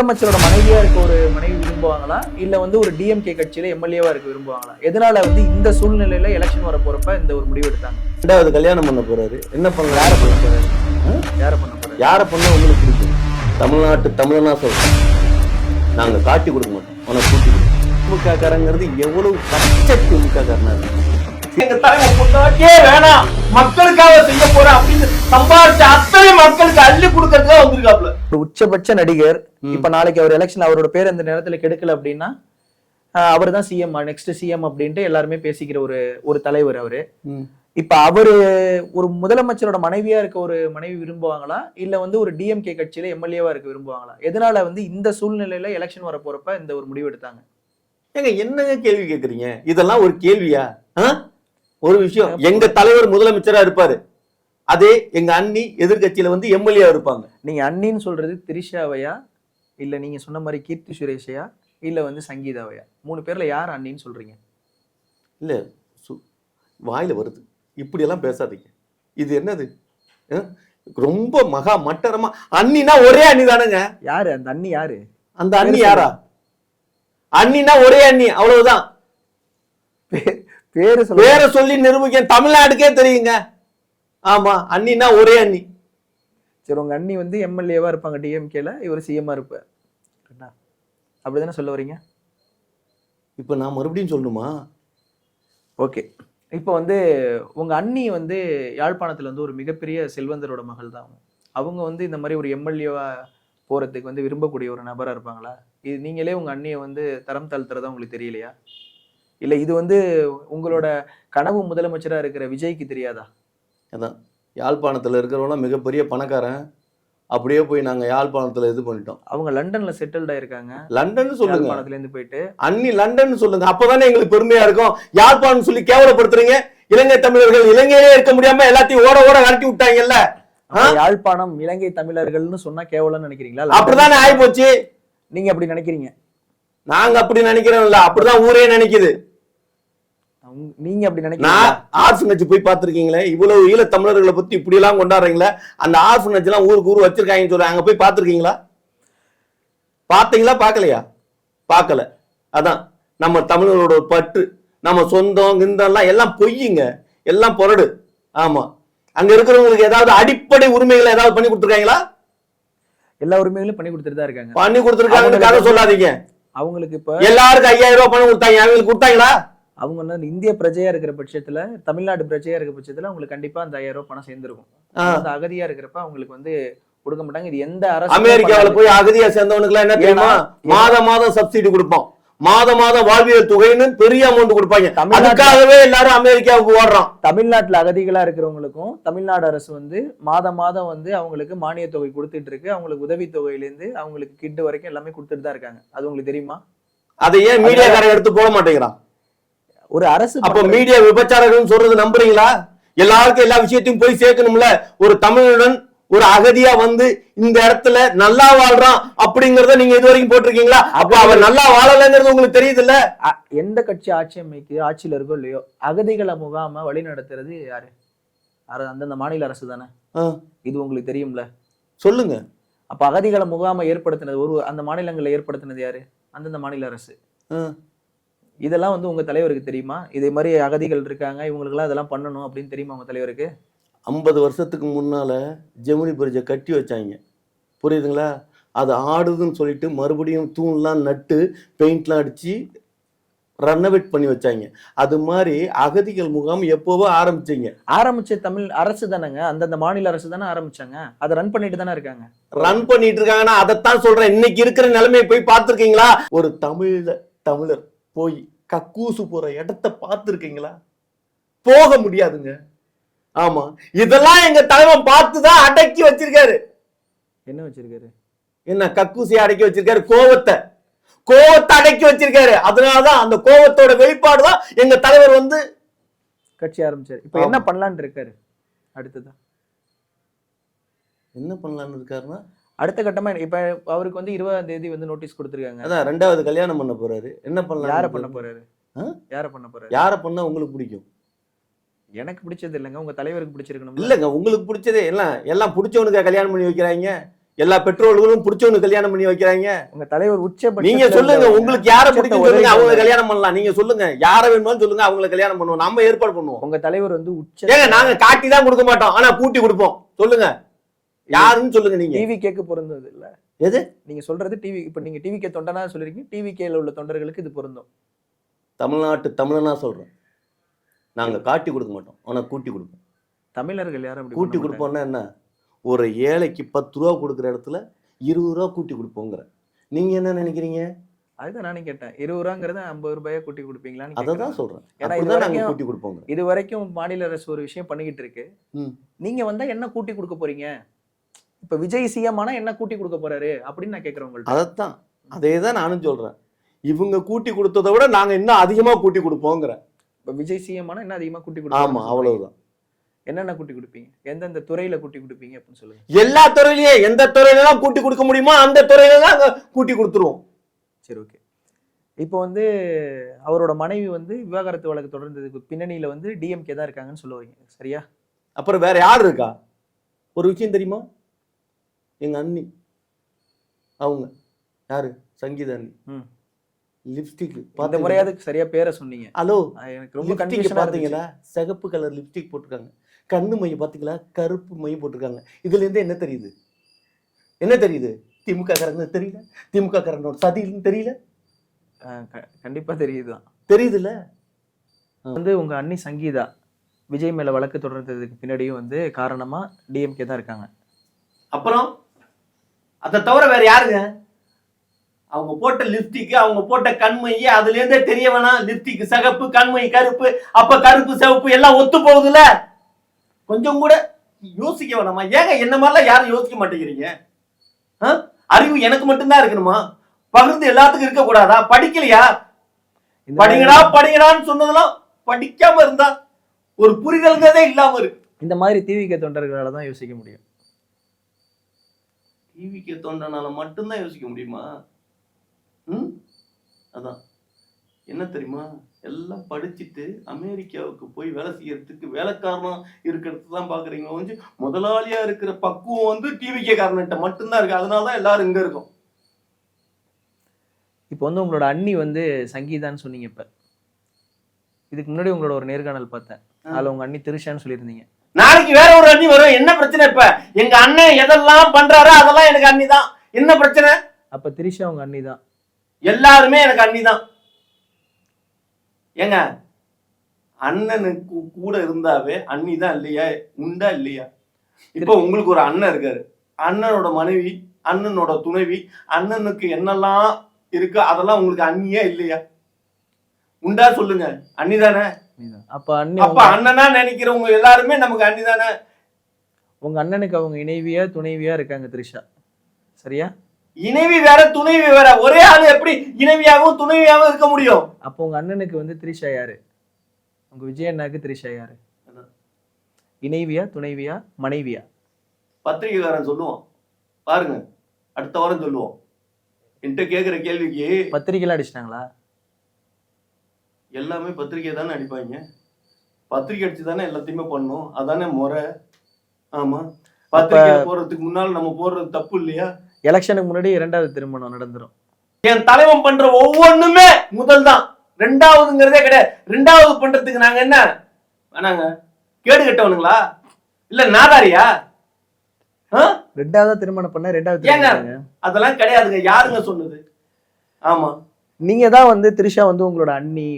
முதலமைச்சரோட மனைவியா இருக்க ஒரு மனைவி விரும்புவாங்களா இல்ல வந்து ஒரு டிஎம்கே கட்சியில எம்எல்ஏவா இருக்க விரும்புவாங்களா? எதனால வந்து இந்த சூழ்நிலையில எலெக்ஷன் வர போறப்ப இந்த ஒரு முடிவு எடுத்தாங்க? ரெண்டாவது கல்யாணம் பண்ண போறாரு, என்ன பண்ண, யார பண்ண போறாரு? யார பண்ண உங்களுக்கு பிடிக்கும்? தமிழ்நாட்டு தமிழனா சொல்றேன், நாங்க காட்டி கொடுக்க மாட்டோம், உனக்கு கூட்டி கொடுக்கும். திமுக காரங்கிறது எவ்வளவு பச்சை திமுக காரனா இருக்கு. எங்க தலைவர் பொண்டாட்டியே வேணாம், மக்களுக்காக செய்ய போறேன் அப்படின்னு சம்பாதிச்ச அத்தனை மக்களுக்கு அள்ளி கொடுக்கறதுக்காக வந்திருக்காப்ல. ஒரு உச்சபட்ச நடிகர் இப்ப நாளைக்கு அவர் எலெக்ஷன் அவரோட பேர் அந்த நேரத்துல கெடுக்கல அப்படின்னா அவர் தான் சிஎம், நெக்ஸ்ட் சிஎம் அப்படின்ட்டு எல்லாருமே பேசிக்கிற ஒரு தலைவர் அவரு. இப்ப அவரு ஒரு முதலமைச்சரோட மனைவியா இருக்க ஒரு மனைவி விரும்புவாங்களா இல்ல வந்து ஒரு டிஎம்கே கட்சியில எம்எல்ஏவா இருக்க விரும்புவாங்களா? எதனால வந்து இந்த சூழ்நிலையில எலெக்ஷன் வர போறப்ப இந்த ஒரு முடிவு எடுத்தாங்க? ஏங்க என்னங்க கேள்வி கேக்குறீங்க? இதெல்லாம் ஒரு கேள்வியா? ஒரு விஷயம், எங்க தலைவர் முதலமைச்சரா இருப்பாரு, அதே எங்க அண்ணி எதிர்கட்சியில வந்து எம்எல்ஏ இருப்பாங்க. நீங்க அண்ணின்னு சொல்றது திரிஷாவையா இல்ல நீங்க சொன்ன மாதிரி கீர்த்தி சுரேஷையா இல்ல வந்து சங்கீதாவையா? 3 பேர்ல யார் அண்ணின்னு சொல்றீங்க? இல்ல வாயில வருது, இப்படி எல்லாம் பேசாதீங்க. இது என்னது? ரொம்ப மகா மட்டரமா அண்ணினா ஒரே அண்ணி தானுங்க. யாரு அந்த அண்ணி? யாரு அந்த அண்ணி? யாரா அண்ணினா ஒரே அண்ணி, அவ்வளவுதான். பேரை சொல்லி நிரூபிக்க தமிழ்நாடுக்கே தெரியுங்க. ஆமா, அண்ணினா ஒரே அண்ணி. சரி, உங்க அண்ணி வந்து எம்எல்ஏவா இருப்பாங்க டிஎம்கேல, இவர் சிஎம்மா இருப்பார், அப்படிதானே சொல்ல வரீங்க? இப்ப நான் மறுபடியும் சொல்லணுமா? ஓகே, இப்போ வந்து உங்க அண்ணி வந்து யாழ்ப்பாணத்துல வந்து ஒரு மிகப்பெரிய செல்வந்தரோட மகள் தான். அவங்க வந்து இந்த மாதிரி ஒரு எம்எல்ஏவா போறதுக்கு வந்து விரும்பக்கூடிய ஒரு நபரா இருப்பாங்களா? இது நீங்களே உங்க அண்ணியை வந்து தரம் தாழ்த்துறதா உங்களுக்கு தெரியலையா? இல்ல இது வந்து உங்களோட கனவு முதலமைச்சரா இருக்கிற விஜய்க்கு தெரியாதா? அதான், யாழ்ப்பாணத்துல இருக்கிறவங்க மிகப்பெரிய பணக்காரன், அப்படியே போய் நாங்க யாழ்ப்பாணத்துல இது பண்ணிட்டோம். அவங்க லண்டன்ல செட்டில்ட் ஆயிருக்காங்க. லண்டன் சொல்லுங்க, யாழ்ப்பாணத்துல இருந்து போயிட்டு அண்ணி லண்டன் சொல்லுங்க, அப்பதானே எங்களுக்கு பெருமையா இருக்கும். யாழ்ப்பாணம் சொல்லி கேவலப்படுத்துறீங்க. இலங்கை தமிழர்கள் இலங்கையிலே இருக்க முடியாம எல்லாத்தையும் ஓட ஓட விரட்டி விட்டாங்கல்ல. யாழ்ப்பாணம் இலங்கை தமிழர்கள்னு சொன்னா கேவலம்னு நினைக்கிறீங்களா? அப்படிதானே ஆகி போச்சு. நீங்க அப்படி நினைக்கிறீங்க? நாங்க அப்படி நினைக்கிறோம் இல்ல, அப்படிதான் ஊரே நினைக்குது. நீங்க அப்படி நினைக்கிறீங்க? ஆர்ஃபனேஜ் போய் பாத்துருக்கீங்களே, இவ்வளவு ஈழ தமிழர்களை பத்தி இப்படி எல்லாம் கொண்டாடுறீங்களா? அந்த ஆர்ஃபனேஜ் எல்லாம் ஊருக்கு ஊர் வச்சிருக்காங்கன்னு சொல்றாங்க, அங்க போய் பாத்துருக்கீங்களா? பாத்தீங்களா? பாக்கலையா? பாக்கல. அதான் நம்ம தமிழர்களோட பற்று, நம்ம சொந்தம் கிந்தம் எல்லாம் பொய்யுங்க, எல்லாம் பொரடு. ஆமா, அங்க இருக்கிறவங்களுக்கு ஏதாவது அடிப்படை உரிமைகளை ஏதாவது பண்ணி கொடுத்துருக்காங்களா? எல்லா உரிமைகளும் பண்ணி கொடுத்துட்டு தான் இருக்காங்க. பண்ணி கொடுத்துருக்காங்க சொல்லாதீங்க. அவங்களுக்கு இப்ப எல்லாருக்கும் 5000 ரூபாய் பணம் கொடுத்தாங்க, அவங்களுக்கு கொடுத்தாங்களா? அவங்க வந்து இந்திய பிரஜையா இருக்கிற பட்சத்துல, தமிழ்நாடு பிரஜையா இருக்கிற பட்சத்துல அவங்களுக்கு கண்டிப்பா அந்த 5000 ரூபாய் பணம் சேர்ந்திருக்கும். அந்த அகதியா இருக்கிறப்ப அவங்களுக்கு வந்து கொடுக்க மாட்டாங்க. இது எந்த அரசு? அமெரிக்காவில போய் அகதியா சேர்ந்தவனுக்கு எல்லாம் என்ன தெரியுமா? மாதம் சப்சிடி கொடுப்போம், மாதம் வாழ்வியல் தொகைன்னு பெரிய அமௌண்ட் கொடுப்பாங்க. அதுக்காகவே எல்லாரும் அமெரிக்காவுக்கு ஓடுறோம். தமிழ்நாட்டுல அகதிகளா இருக்கிறவங்களுக்கும் தமிழ்நாடு அரசு வந்து மாதம் வந்து அவங்களுக்கு மானிய தொகை கொடுத்துட்டு இருக்கு. அவங்களுக்கு உதவி தொகையில இருந்து அவங்களுக்கு கிட் வரைக்கும் எல்லாமே கொடுத்துட்டு தான் இருக்காங்க. அது உங்களுக்கு தெரியுமா? அதை ஏன் மீடியாக்காரன் எடுத்து போட மாட்டேங்கிறான்? ஒரு அரசு அப்ப மீடியா விபச்சாரர்கள் சொல்றது நம்புறீங்களா? எல்லாருக்கும் எல்லா விஷயத்தையும் போய் சேர்க்கணும்ல. ஒரு தமிழனுடன் ஒரு அகதியா வந்து இந்த இடத்துல நல்லா வாழ்றான் அப்படிங்கறத நீங்க இது வரைக்கும் போட்டிருக்கீங்களா? அப்ப அவர் நல்லா வாழலங்கிறது உங்களுக்கு தெரியுது இல்ல? எந்த கட்சி ஆட்சியில இருக்கோ இல்லையோ, அகதிகளை முகாம வழி நடத்துறது யாரு? அந்தந்த மாநில அரசு தானே. இது உங்களுக்கு தெரியும்ல? சொல்லுங்க. அப்ப அகதிகளை முகாம ஏற்படுத்தினது அந்த மாநிலங்கள்ல ஏற்படுத்தினது யாரு? அந்தந்த மாநில அரசு. இதெல்லாம் வந்து உங்க தலைவருக்கு தெரியுமா? இதே மாதிரி அகதிகள் இருக்காங்க, இவங்களுக்கு எல்லாம் இதெல்லாம் பண்ணணும் அப்படின்னு தெரியுமா உங்க தலைவருக்கு? 50 வருஷத்துக்கு முன்னால ஜெமினி பிரிட்ஜை கட்டி வச்சாங்க, புரியுதுங்களா? அது ஆடுதுன்னு சொல்லிட்டு மறுபடியும் தூண்லாம் நட்டு பெயிண்ட்லாம் அடிச்சு ரன்னோவேட் பண்ணி வச்சாங்க. அது மாதிரி அகதிகள் முகாம் எப்போவோ ஆரம்பிச்ச தமிழ் அரசு தானேங்க, அந்தந்த மாநில அரசு தானே ஆரம்பிச்சாங்க. அதை ரன் பண்ணிட்டு தானே இருக்காங்க. ரன் பண்ணிட்டு இருக்காங்கன்னா அதைத்தான் சொல்றேன். இன்னைக்கு இருக்கிற நிலைமையை போய் பார்த்துருக்கீங்களா? ஒரு தமிழர் போய் கக்கூசு போற இடத்த பார்த்துருக்கீங்களா? போக முடியாதுங்க. ஆமா, இதெல்லாம் எங்க தலைவன் பார்த்துதான் அடக்கி வச்சிருக்காரு. என்ன வச்சிருக்காரு? என்ன கக்கூசியை அடக்கி வச்சிருக்காரு? கோவத்தை அடக்கி வச்சிருக்காரு. அதனாலதான் அந்த கோவத்தோட வெளிப்பாடுதான் எங்க தலைவர் வந்து கட்சி ஆரம்பிச்சாரு. இப்ப என்ன பண்ணலான்னு இருக்காரு? அடுத்ததான் என்ன பண்ணலான்னு இருக்காருன்னா, அடுத்த கட்டமா இப்ப அவருக்கு வந்து 20ஆம் தேதி வந்து நோட்டீஸ் கொடுத்திருக்காங்க. அதான் 2வது கல்யாணம் பண்ண போறாரு. என்ன பண்ணலாம்? யார பண்ண போறாரு? யார பண்ணா உங்களுக்கு பிடிக்கும்? எனக்கு பிடிச்சது இல்லைங்க, உங்க தலைவருக்கு பிடிச்சிருக்கணும் இல்லங்க. உங்களுக்கு பிடிச்சதே எல்லாம் பிடிச்சவனுக்கு கல்யாணம் பண்ணி வைக்கிறாங்க. எல்லா பெற்றோர்களும் பிடிச்சவங்க கல்யாணம் பண்ணி வைக்கிறாங்க. உங்க தலைவர் உச்சபட்ச நீங்க சொல்லுங்க, உங்களுக்கு யார பிடிக்கும் சொல்லுங்க, அவங்கள கல்யாணம் பண்ணலாம். நீங்க சொல்லுங்க, யார வேணும்னு சொல்லுங்க, அவங்கள கல்யாணம் பண்ணுவோம், நம்ம ஏற்பாடு பண்ணுவோம். உங்க தலைவர் வந்து உச்ச ஏங்க நாங்க காட்டி தான் கொடுக்க மாட்டோம், ஆனா கூட்டி கொடுப்போம். சொல்லுங்க யாருன்னு சொல்லுங்க. நீங்க டிவி கேக்கு பொருந்தது இல்ல. எது நீங்க சொல்றது டிவி, இப்ப நீங்க டிவி கே தொண்டனா சொல்லிருக்கீங்க, டிவி கேல உள்ள தொண்டர்களுக்கு இது பொருந்தும். தமிழ்நாட்டு தமிழனா சொல்றேன், நாங்க காட்டி கொடுக்க மாட்டோம், ஆனா கூட்டி கொடுப்போம். தமிழர்கள் யாரும் அப்படி கூட்டி கொடுப்போம்னா என்ன, ஒரு ஏழைக்கு 10 ரூபா கொடுக்குற இடத்துல 20 ரூபா கூட்டி கொடுப்போங்கிற. நீங்க என்ன நினைக்கிறீங்க? அதுதான் நானே கேட்டேன், 20 ரூபாங்கிறத 50 ரூபாயா கூட்டி கொடுப்பீங்களான்னு. அதை தான் சொல்றேன், ஏன்னா அப்படிதான் நாங்க கூட்டி கொடுப்போங்க. இது வரைக்கும் மாநில அரசு ஒரு விஷயம் பண்ணிக்கிட்டு இருக்கு. நீங்க வந்தா என்ன கூட்டி கொடுக்க போறீங்க? இப்ப விஜய் சிஎம் ஆனா என்ன கூட்டி கொடுக்க போறாரு அப்படின்னு நான் கேட்கிறேன் உங்கள்ட்ட. அதைத்தான், அதே தான் நானும் சொல்றேன். இவங்க கூட்டி கொடுத்ததை விட நாங்க இன்னும் அதிகமா கூட்டி கொடுப்போங்கிற. இப்ப விஜய் சிஎம் ஆனா என்ன அதிகமா கூட்டி கொடுப்போம்? ஆமா, அவ்வளவுதான். என்னென்ன கூட்டி கொடுப்பீங்க? எந்தெந்த துறையில கூட்டி கொடுப்பீங்க அப்படின்னு சொல்லுங்க. எல்லா துறையிலயே எந்த துறையில தான் கூட்டி கொடுக்க முடியுமோ அந்த துறையில தான் கூட்டி கொடுத்துருவோம். சரி, ஓகே. இப்போ வந்து அவரோட மனைவி வந்து விவாகரத்து வழக்கு தொடர்ந்ததுக்கு பின்னணியில வந்து டிஎம்கே தான் இருக்காங்கன்னு சொல்லுவீங்க, சரியா? அப்புறம் வேற யார் இருக்கா? ஒரு விஷயம் தெரியுமா? எங்க அண்ணி, அவங்க யாரு, சங்கீதா அண்ணி. லிப்ஸ்டிக் இந்த முறையாவது சரியா பேரை சொன்னீங்க. ஹலோ, எனக்கு ரொம்ப லிப்ஸ்டிக் கன்ஃபியூஷனா பாத்தீங்களா? சிகப்பு கலர் லிப்ஸ்டிக் போட்டிருக்காங்க. கண்ணு மை பாத்தீங்களா? கருப்பு மை போட்டிருக்காங்க. இதுல இருந்து என்ன தெரியுது? என்ன தெரியுது? திமுக காரங்க தெரியல, திமுக காரனோட சதின்னு தெரியல. கண்டிப்பா தெரியுதுதான், தெரியுதுல்ல. வந்து உங்க அண்ணி சங்கீதா விஜய் மேல வழக்கு தொடர்ந்ததுக்கு பின்னாடியும் வந்து காரணமா டிஎம்கே தான் இருக்காங்க. அப்புறம் அதை தவிர வேற யாருங்க? அவங்க போட்ட லிப்ஸ்டிக், அவங்க போட்ட கண்மை, அதுல இருந்தே தெரிய வேணாம். லிப்ஸ்டிக் சிகப்பு, கண்மை கருப்பு, அப்ப கருப்பு சிவப்பு எல்லாம் ஒத்து போகுதுல்ல. கொஞ்சம் கூட யோசிக்க வேணாமா? ஏங்க என்ன மாதிரிலாம் யாரும் யோசிக்க மாட்டேங்கிறீங்க? அறிவு எனக்கு மட்டும்தான் இருக்கணுமா? பகிர்ந்து எல்லாத்துக்கும் இருக்க கூடாதா? படிக்கலையா? படிங்கடா படிங்கடான்னு சொன்னதெல்லாம் படிக்காம இருந்தா ஒரு புரிதல்கிறதே இல்லாம இருக்கு. இந்த மாதிரி டிவிகே தொண்டர்களால தான் யோசிக்க முடியும். டிவிகே தொண்டனால மட்டும்தான் யோசிக்க முடியுமா? அதான் என்ன தெரியுமா, எல்லாம் படிச்சுட்டு அமெரிக்காவுக்கு போய் வேலை செய்யறதுக்கு வேலைக்காரனா இருக்கிறது தான் பாக்குறீங்க. வந்து முதலாளியா இருக்கிற பக்குவம் வந்து டிவிகே காரன்ட்ட மட்டும்தான் இருக்கு. அதனாலதான் எல்லாரும் இங்க இருக்கும். இப்போ வந்து உங்களோட அண்ணி வந்து சங்கீதான்னு சொன்னீங்க. இப்ப இதுக்கு முன்னாடி உங்களோட ஒரு நேர்காணல் பார்த்தேன், அதுல உங்க அண்ணி திரிஷான்னு சொல்லியிருந்தீங்க. நாளைக்கு வேற ஒரு அண்ணி வரும், என்ன பிரச்சனை? இப்ப எங்க அண்ணன் எதெல்லாம் பண்றாரோ அதெல்லாம் எனக்கு அண்ணி தான். என்ன பிரச்சனை? அப்ப திரிஷா உங்க அண்ணி தான். எல்லாருமே எனக்கு அண்ணி தான். ஏங்க அண்ணனுக்கு கூட இருந்தாவே அண்ணி தான் இல்லையா? உண்டா இல்லையா? இப்போ உங்களுக்கு ஒரு அண்ணன் இருக்காரு, அண்ணனோட மனைவி, அண்ணனோட துணைவி, அண்ணனுக்கு என்னெல்லாம் இருக்கு அதெல்லாம் உங்களுக்கு அண்ணியா இல்லையா? உண்டா சொல்லுங்க. அண்ணி தானே. அப்ப அண்ணி, அப்ப அண்ணனா நினைக்கிறவங்க எல்லாருமே நமக்கு அண்ணி தானே. உங்க அண்ணனுக்கு அவங்க இணைவியா துணைவியா இருக்காங்க திரிஷா, சரியா? இணைவி வேற துணைவி வேற. ஒரே ஆளு எப்படி இணைவியாகவும் துணைவியாகவும் இருக்க முடியும்? அப்போ உங்க அண்ணனுக்கு வந்து திரிஷா யாரு? உங்க விஜய் அண்ணாக்கு திரிஷா யாரு? இணைவியா துணைவியா மனைவியா? பத்திரிகைக்காரன் சொல்லுவோம் பாருங்க, அடுத்த வாரம் சொல்லுவோம். என்கிட்ட கேட்கிற கேள்விக்கு பத்திரிகைலாம் அடிச்சிட்டாங்களா? எல்லாமே பத்திரிகை தானே அடிப்பாங்க. பத்திரிகை அடிச்சு தானே எல்லாத்தையுமே பண்ணும், அதானே முறை. ஆமா, பத்திரிகை போறதுக்கு முன்னால நம்ம போடுறது தப்பு இல்லையா? எலெக்ஷனுக்கு முன்னாடி 2வது திருமணம் நடந்துரும். என் தலைவன் பண்ற ஒவ்வொன்றுமே முதல் தான், 2வதுங்கிறதே கிடையாது. 2வது பண்றதுக்கு நாங்க என்ன வேணாங்க? கேடு கட்டவனுங்களா இல்ல நாதாரியா? 2வது திருமணம் பண்ண 2வது அதெல்லாம் கிடையாதுங்க. யாருங்க சொன்னது? ஆமா, நீங்க தான் வந்து திரிஷா வந்து உங்களோட அண்ணி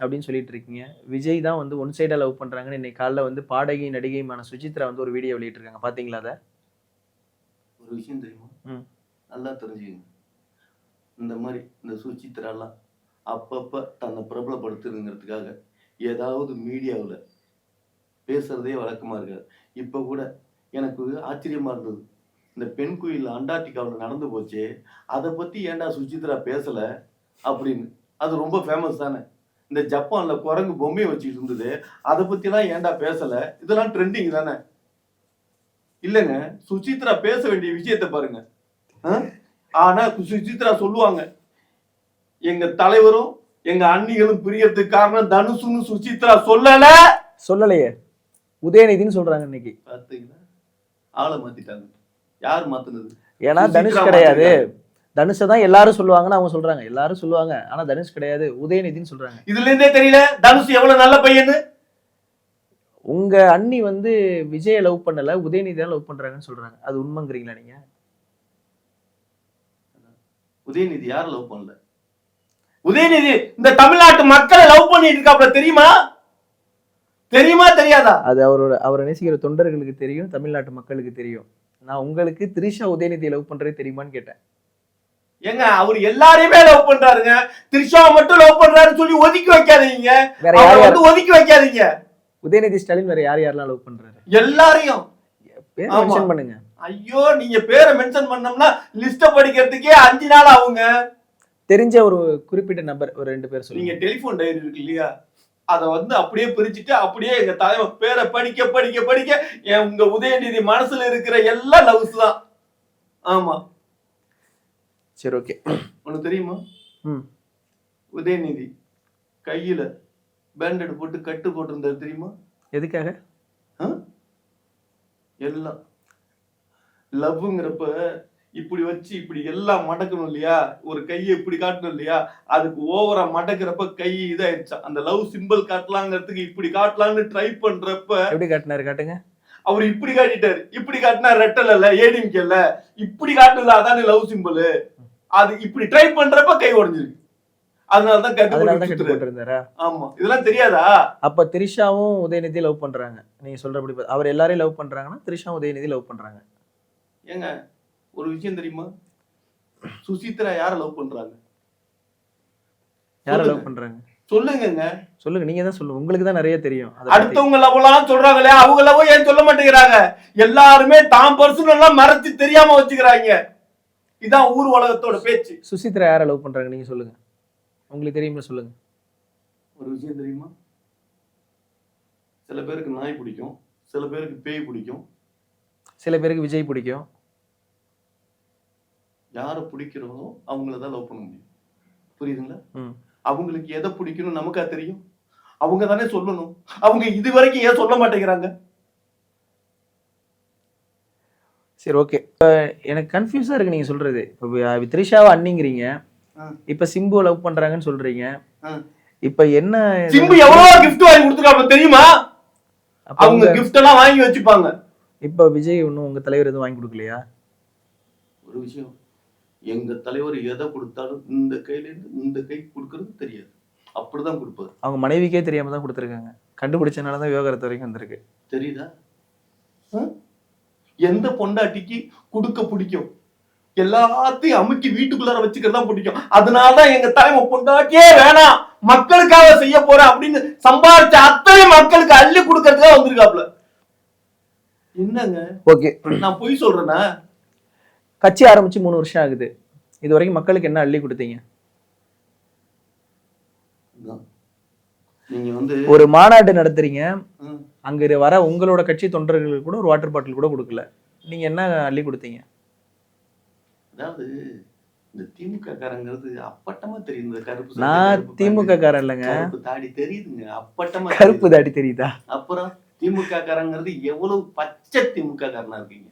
அப்படின்னு சொல்லிட்டு இருக்கீங்க. விஜய் தான் வந்து ஒன் சைடா லவ் பண்றாங்கன்னு இன்னைக்கு காலைல வந்து பாடகி நடிகையுமான சுசித்ரா வந்து ஒரு வீடியோ வெளியிட்டு இருக்காங்க, பாத்தீங்களா? அத ஒரு விஷயம் தெரியுமா, நல்லா தெரிஞ்சுக்கங்க. இந்த மாதிரி இந்த சுசித்ராலாம் அப்பப்ப தன்னை பிரபலப்படுத்துறதுங்கிறதுக்காக ஏதாவது மீடியாவில் பேசுறதே வழக்கமா இருக்காது. இப்ப கூட எனக்கு ஆச்சரியமா இருந்தது, இந்த பெண் குயில் அண்டார்டிகாவில் நடந்து போச்சு, அதை பத்தி ஏன்டா சுசித்ரா பேசல அப்படின்னு. அது ரொம்ப ஃபேமஸ் தானே. இந்த ஜப்பான்ல குரங்கு பொம்மையை வச்சுட்டு இருந்தது, அதை பத்திலாம் ஏன்டா பேசல? இதெல்லாம் ட்ரெண்டிங் தானே. இல்லைங்க, சுசித்ரா பேச வேண்டிய விஷயத்தை பாருங்க. ஆனா சுசித்ரா சொல்லுவாங்க, எங்க தலைவரும் எங்க அண்ணிகளும் பிரியறதுக்கு காரணம் தனுஷுன்னு சுசித்ரா சொல்லலையே, உதயநிதினு சொல்றாங்க. இன்னைக்கு பாத்தீங்கன்னா ஆளை மாத்திட்டாங்க. யார் மாத்துனது? ஏன்னா தனுஷ் கிடையாது. தனுஷை தான் எல்லாரும் சொல்லுவாங்கன்னு அவங்க சொல்றாங்க. எல்லாரும் சொல்லுவாங்க, ஆனா தனுஷ் கிடையாது, உதயநிதின்னு சொல்றாங்க. இதுல இருந்தே தெரியல தனுஷ் எவ்வளவு நல்ல பையன்னு. உங்க அண்ணி வந்து விஜய லவ் பண்ணல, உதயநிதி தான் லவ் பண்றாங்கன்னு சொல்றாங்க. அது உண்மைங்கிறீங்களா நீங்க? உதயநிதி யார் லவ் பண்ணல? உதயநிதி இந்த தமிழ்நாட்டு மக்களை லவ் பண்ணிட்டு இருக்காப்ல, தெரியுமா? தெரியுமா தெரியாதா? அது அவரை நேசிக்கிற தொண்டர்களுக்கு தெரியும், தமிழ்நாட்டு மக்களுக்கு தெரியும். நான் உங்களுக்கு திரிஷா உதயநிதியை லவ் பண்றது தெரியுமான்னு கேட்டேன். ஏங்க அவர் எல்லாரையுமே லவ் பண்றாருங்க. திரிஷாவை மட்டும் லவ் பண்றாருன்னு சொல்லி ஒதுக்கி வைக்காதீங்க. வேற அவரை யார் வந்து ஒதுக்கி வைக்காதீங்க. உதயநிதி ஸ்டாலின் வேற யாரெல்லாம் லவ் பண்றாரு? எல்லாரையும் பேர் ஆமா. மென்ஷன் பண்ணுங்க. ஐயோ, நீங்க பேரை மென்ஷன் பண்ணோம்னா லிஸ்ட படிக்கிறதுக்கே 5 நாள் ஆகுங்க. தெரிஞ்ச ஒரு குறிப்பிட்ட நபர் ஒரு 2 பேர் சொல்லுங்க. நீங்க டெலிபோன் டைரி இருக்கு இல்லையா, அத வந்து அப்படியே பிரிச்சுட்டு அப்படியே எங்க தலைவர் பேரை படிக்க படிக்க படிக்க உங்க உதயநிதி மனசுல இருக்கிற எல்லா லவ்ஸ் தான். ஆமா, சரி, ஓகே. உனக்கு தெரியுமா உதயநிதி கையில பேண்டட் போட்டு கட்டு போட்டிருந்தாரு தெரியுமா? எதுக்காக? எல்லாம் லவ்ங்கிறப்ப இப்படி வச்சு இப்படி எல்லாம் மடக்கணும் இல்லையா, ஒரு கையை இப்படி காட்டணும் இல்லையா, அதுக்கு ஓவரா மடக்கிறப்ப கை இதாயிருச்சா. அந்த லவ் சிம்பிள் காட்டலாங்கிறதுக்கு இப்படி காட்டலாம்னு ட்ரை பண்றப்ப எப்படி காட்டினாரு காட்டுங்க. அவர் இப்படி காட்டிட்டாரு. இப்படி காட்டினா ரெட்டல் இல்ல, ஏடிஎம்கேல இப்படி காட்டுல, அதானே லவ் சிம்பிள். அது இப்படி ட்ரை பண்றப்ப கை உடைஞ்சிருக்கு. அதனாலதான் கட்டு போட்டிருந்தாரா? ஆமா, இதெல்லாம் தெரியாதா? அப்ப திரிஷாவும் உதயநிதி லவ் பண்றாங்க நீங்க சொல்றபடி. அவர் எல்லாரையும் லவ் பண்றாங்கன்னா திரிஷா உதயநிதி லவ் பண்றாங்க. ஏங்க ஒரு விஷயம் தெரியுமா? சுசித்ரா யார லவ் பண்றாங்க? யார லவ் பண்றாங்க சொல்லுங்க. சொல்லுங்க, நீங்க தான் சொல்லுங்க, உங்களுக்கு தான் நிறைய தெரியும். அடுத்தவங்க லவ்லாம் சொல்றாங்களே, அவங்க லவ் ஏன் சொல்ல மாட்டேங்கிறாங்க? எல்லாருமே தான் பர்சனலா மறைச்சு தெரியாம வச்சுக்கிறாங்க. இதான் ஊர் உலகத்தோட பேச்சு. சுசித்ரா யார லவ் பண்றாங்க நீங்க சொல்லுங்க, உங்களுக்கு தெரியுமா சொல்லுங்க. ஒரு விஷயம் தெரியுமா? சில பேருக்கு நாய் பிடிக்கும், சில பேருக்கு பேய் பிடிக்கும், சில பேருக்கு விஜய் பிடிக்கும். யாரை பிடிக்கிறோமோ அவங்களதான் லவ் பண்ண முடியும். புரியுதுங்களா? அவங்களுக்கு எதை பிடிக்கணும் நமக்கா தெரியும்? அவங்க தானே சொல்லணும். அவங்க இது வரைக்கும் ஏன் சொல்ல மாட்டேங்கிறாங்க? சரி, ஓகே. எனக்கு கன்ஃபியூஸா இருக்கு நீங்க சொல்றது. இப்ப திரிஷாவை அண்ணிங்கிறீங்க, இப்ப சிம்பு லவ் பண்றாங்கன்னு சொல்றீங்க. இப்ப என்ன சிம்பு எவ்வளவு கிஃப்ட் வாங்கி கொடுத்துருக்காங்க தெரியுமா? அவங்க கிஃப்ட் எல்லாம் வாங்கி வச்சுப்பாங்க. இப்ப விஜய் ஒன்னும் உங்க தலைவர் எதுவும் வாங்கி கொடுக்கலையா? ஒரு விஷயம், எங்க தலைவர் எதை கொடுத்தாலும் இந்த கையில இருந்து இந்த கை கொடுக்கறது தெரியாது, அப்படிதான் கொடுப்பாரு. அவங்க மனைவிக்கே தெரியாம தான் கொடுத்துருக்காங்க. கண்டுபிடிச்சனாலதான் விவாகரத்து வரைக்கும் வந்திருக்கு. தெரியுதா? எந்த பொண்டாட்டிக்கு கொடுக்க பிடிக்கும்? எல்லாத்தையும் அமுக்கி வீட்டுக்குள்ளார வச்சுக்கிறதா பிடிக்கும். அதனாலதான் எங்க தலைமை பொண்டாட்டியே வேணாம், மக்களுக்காக செய்ய போறேன் அப்படின்னு சம்பாதிச்ச அத்தனை மக்களுக்கு அள்ளி கொடுக்கறதுக்காக வந்திருக்காப்ல. என்னங்க ஓகே, நான் பொய் சொல்றேன்னா? கட்சி ஆரம்பிச்சு 3 வருஷம் ஆகுது. இது வரைக்கும் மக்களுக்கு என்ன அள்ளி கொடுத்தீங்க? நீங்க வந்து ஒரு மாநாடு நடத்துறீங்க, அங்க வர உங்களோட கட்சி தொண்டர்களுக்கு கூட ஒரு வாட்டர் பாட்டில் கூட கொடுக்கல. நீங்க என்ன அள்ளி கொடுத்தீங்க? அதாவது இந்த திமுக காரங்கிறது அப்பட்டமா தெரியுது. கருப்பு நான் திமுக காரன் இல்லைங்க, கருப்பு தாடி தெரியுதுங்க, அப்பட்டமா கருப்பு தாடி தெரியுதா? அப்புறம் திமுக காரங்கிறது எவ்வளவு பச்சை திமுக காரனா இருக்கீங்க.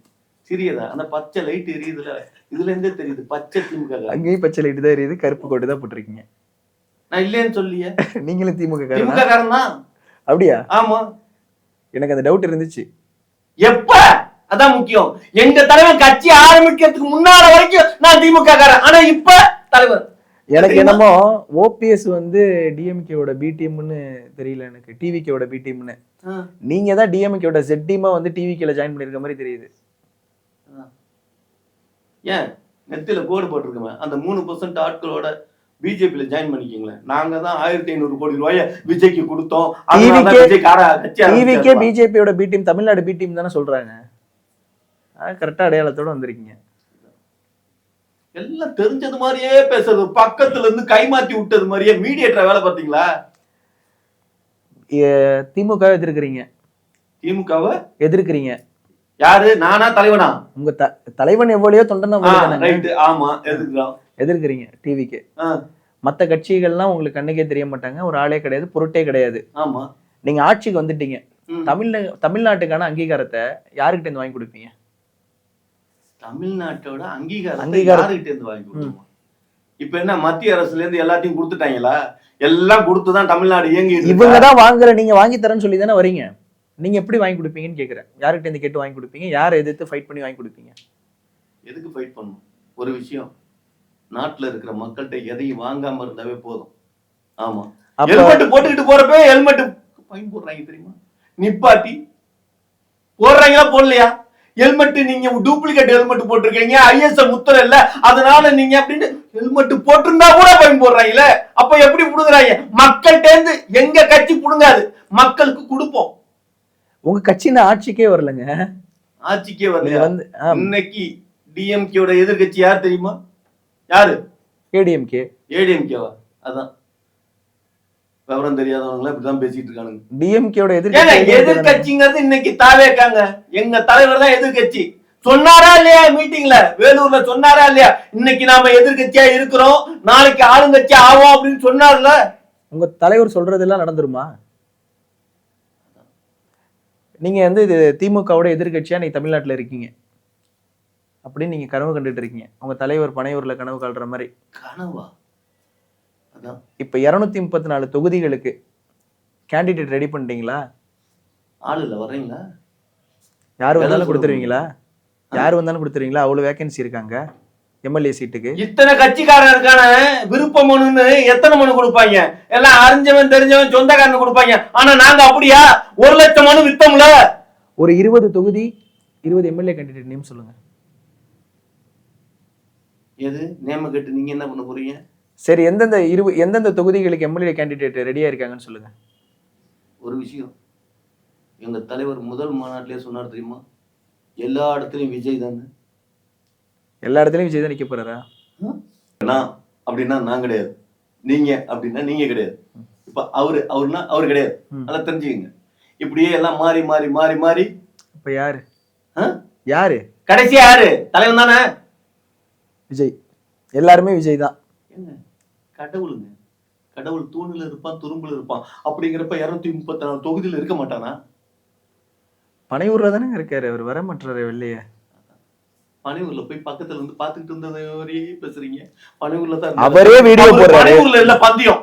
சிறியதா அந்த பச்சை லைட் எரியுதுல, இதுல இருந்தே தெரியுது பச்சை திமுக. அங்கேயும் பச்சை லைட் தான் எரியுது, கருப்பு கோட்டு தான் போட்டிருக்கீங்க. நான் இல்லைன்னு சொல்லியே. நீங்களும் திமுக காரன் தான். அப்படியா? ஆமா, எனக்கு அந்த டவுட் இருந்துச்சு. எப்ப? அதான் முக்கியம். எங்க தலைவர் கட்சி ஆரம்பிக்கிறதுக்கு முன்னால வரைக்கும் நான் திமுக காரன். ஆனா இப்ப தலைவர் எனக்கு என்னமோ ஓபிஎஸ் வந்து டிஎம்கேவோட பி டீம்னு தெரியல, எனக்கு டிவிகேவோட பி டீம்னு. நீங்க தான் டிஎம்கேவோட ஜெட் டீமா வந்து டிவிகேல ஜாயின் பண்ணிருக்க மாதிரி தெரியுது. ஏன் நெத்தில கோடு போட்டிருக்கோமே, அந்த 3% ஆட்களோட பிஜேபியில ஜாயின் பண்ணிக்கீங்களேன். நாங்க தான் 1500 கோடி ரூபாய் விஜய்க்கு கொடுத்தோம். டிவிகே பிஜேபியோட B team, Tamil Nadu B team தானே சொல்றாங்க. கரெக்டா அடையாளத்தோட வந்திருக்கீங்க. எல்லாம் தெரிஞ்சது மாதிரியே பேசுறது, பக்கத்துல இருந்து கைமாத்தி விட்டது மாதிரியே மீடியேட்டர் வேலை பார்த்தீங்களா? திமுக எதிர்க்கிறீங்க. திமுகவை எதிர்க்கிறீங்க? யாரு? நானா தலைவனா? உங்க தலைவன் எவ்வளவோ தொண்டனா. ஆமா, எதிர்க்கிறீங்க டிவிக்கு. மத்த கட்சிகள்லாம் உங்களுக்கு கண்ணுக்கே தெரிய மாட்டாங்க, ஒரு ஆளே கிடையாது, பொருட்டே கிடையாது. ஆமா, நீங்க ஆட்சிக்கு வந்துட்டீங்க. தமிழ்நாட்டுக்கான அங்கீகாரத்தை யாருக்கிட்ட இருந்து வாங்கி கொடுப்பீங்க? தமிழ்நாட்டோட அங்கீகாரம் அங்கீகாரம். யாருகிட்ட இருந்து வாங்கி கொடுக்கணும்? இப்ப என்ன மத்திய அரசுல இருந்து எல்லாத்தையும் கொடுத்துட்டாங்களா? எல்லாம் கொடுத்துதான் தமிழ்நாடு இயங்கி இவங்க தான் வாங்குற, நீங்க வாங்கி தரேன்னு சொல்லி தானே வரீங்க. நீங்க எப்படி வாங்கி கொடுப்பீங்கன்னு கேக்குறேன். யார்கிட்ட இருந்து கேட்டு வாங்கி கொடுப்பீங்க? யாரை எதிர்த்து ஃபைட் பண்ணி வாங்கி கொடுப்பீங்க? எதுக்கு ஃபைட் பண்ணணும்? ஒரு விஷயம், நாட்டுல இருக்கிற மக்கள்கிட்ட எதையும் வாங்காம இருந்தாவே போதும். ஆமா, ஹெல்மெட் போட்டுக்கிட்டு போறப்ப ஹெல்மெட் ஃபைன் போடுறாங்க தெரியுமா? நிப்பாட்டி போடுறாங்களா போடலையா? ஹெல்மெட் நீங்க டூப்ளிகேட் ஹெல்மெட் போட்டிருக்கீங்க, ஐஎஸ்ஐ முத்திரை இல்ல, அதனால நீங்க அப்படின்னு ஹெல்மெட் போட்டிருந்தா கூட ஃபைன் போடுறாங்கல்ல. அப்ப எப்படி புடுங்குறாங்க? மக்கள்கிட்ட இருந்து எங்க கட்சி புடுங்காது, மக்களுக்கு கொடுப்போம். உங்க கட்சியில ஆட்சிக்கே வரலங்க. ஆட்சிக்கே வரல. இன்னைக்கு டிஎம்கேவோட எதிர்கட்சி யார் தெரியுமா? யாரு? ஏடிஎம்கே. ஏடிஎம்கேவா? அதான் விவரம் தெரியாதவங்க இப்படிதான் பேசிட்டு இருக்கானுங்க. டிஎம்கேவோட எதிர்கட்சிங்கிறது இன்னைக்கு தாவேக்காங்க. எங்க தலைவர் தான் எதிர்கட்சி. சொன்னாரா இல்லையா மீட்டிங்ல? வேலூர்ல சொன்னாரா இல்லையா? இன்னைக்கு நாம எதிர்கட்சியா இருக்கிறோம், நாளைக்கு ஆளுங்கட்சி ஆவோம் அப்படின்னு சொன்னார்ல. உங்க தலைவர் சொல்றதெல்லாம் நடந்துருமா? நீங்க வந்து இது திமுகவோட எதிர்கட்சியா நீங்க தமிழ்நாட்டுல இருக்கீங்க அப்படின்னு நீங்க கனவு கண்டுட்டு இருக்கீங்க. உங்க தலைவர் பனையூர்ல கனவு கால்ற மாதிரி. கனவா? அதான் இப்ப 234 தொகுதிகளுக்கு கேண்டிடேட் ரெடி பண்ணிட்டீங்களா? ஆள் இல்ல, வர்றீங்களா? யாரு வந்தாலும் கொடுத்துருவீங்களா? யாரு வந்தாலும் கொடுத்துருவீங்களா? அவ்வளவு வேகன்சி இருக்காங்க எம்எல்ஏ சீட்டுக்கு. இத்தனை கட்சிக்காரன் இருக்கான, விருப்ப மனுன்னு எத்தனை மனு கொடுப்பாங்க? எல்லாம் அறிஞ்சவன் தெரிஞ்சவன் சொந்தக்காரன் கொடுப்பாங்க. ஆனா நாங்க அப்படியா? 1 லட்சம் மனு வித்தோம்ல. ஒரு 20 தொகுதி 20 எம்எல்ஏ கேண்டிடேட் நேம் சொல்லுங்க. எது நேம கேட்டு நீங்க என்ன பண்ண போறீங்க? சரி, எந்தெந்த தொகுதிகளுக்கு எம்எல்ஏ கேண்டிடேட் ரெடியா இருக்காங்கன்னு சொல்லுங்க. ஒரு விஷயம், எங்க தலைவர் முதல் மாநாட்டிலே சொன்னார் தெரியுமா? எல்லா இடத்துலயும் விஜய் தானே. எல்லா இடத்துலயும் விஜய் தான் நிக்க போறாரா? நான் அப்படின்னா நான் கிடையாது, நீங்க அப்படின்னா நீங்க கிடையாது. இப்ப அவருன்னா அவரு கிடையாது. நல்லா தெரிஞ்சுக்கங்க. இப்படியே எல்லாம் மாறி மாறி மாறி மாறி இப்ப யாரு யாரு கடைசியா யாரு? தலைவன் தானே, விஜய். எல்லாருமே விஜய் தான். கடவுளுங்க. கடவுள் தூணில் இருப்பான், துரும்புல இருப்பான். அப்படிங்கிறப்ப 234 தொகுதியில இருக்க மாட்டானா? பனையூர்ல தானே இருக்காரு அவர், வர மாட்டாரு வெளியே. பனையூர்ல போய் பக்கத்துல இருந்து பாத்துக்கிட்டு இருந்தவரையே பேசுறீங்க. பனையூர்ல தான் அவரே வீடியோ போடுறாரு. பனையூர்ல இல்ல பந்தயம்,